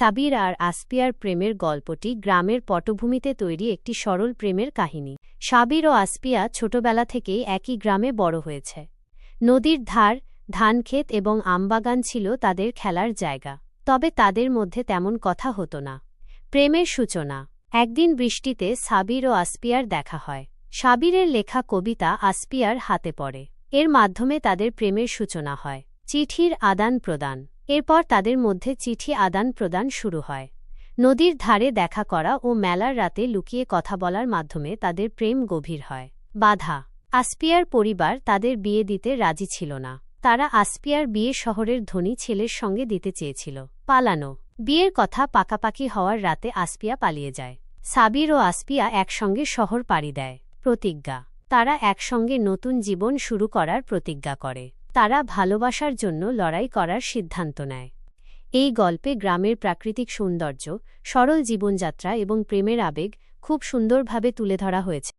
সাবির আর আসপিয়ার প্রেমের গল্পটি গ্রামের পটভূমিতে তৈরি একটি সরল প্রেমের কাহিনী। সাবির ও আসপিয়া ছোটবেলা থেকেই একই গ্রামে বড় হয়েছে। নদীর ধার, ধানক্ষেত এবং আমবাগান ছিল তাদের খেলার জায়গা। তবে তাদের মধ্যে তেমন কথা হতো না। প্রেমের সূচনা। একদিন বৃষ্টিতে সাবির ও আসপিয়ার দেখা হয়। সাবিরের লেখা কবিতা আসপিয়ার হাতে পড়ে। এর মাধ্যমে তাদের প্রেমের সূচনা হয়। চিঠির আদান প্রদান। এরপর তাদের মধ্যে চিঠি আদান প্রদান শুরু হয়। নদীর ধারে দেখা করা ও মেলার রাতে লুকিয়ে কথা বলার মাধ্যমে তাদের প্রেম গভীর হয়। বাধা। আসপিয়ার পরিবার তাদের বিয়ে দিতে রাজি ছিল না। তারা আসপিয়ার বিয়ে শহরের ধনী ছেলের সঙ্গে দিতে চেয়েছিল। পালানো। বিয়ের কথা পাকাপাকি হওয়ার রাতে আসপিয়া পালিয়ে যায়। সাবির ও আসপিয়া একসঙ্গে শহর পাড়ি দেয়। প্রতিজ্ঞা। তারা একসঙ্গে নতুন জীবন শুরু করার প্রতিজ্ঞা করে। তারা ভালোবাসার জন্য লড়াই করার সিদ্ধান্ত নেয়। এই গল্পে গ্রামের প্রাকৃতিক সৌন্দর্য, সরল জীবনযাত্রা এবং প্রেমের আবেগ খুব সুন্দরভাবে তুলে ধরা হয়েছে।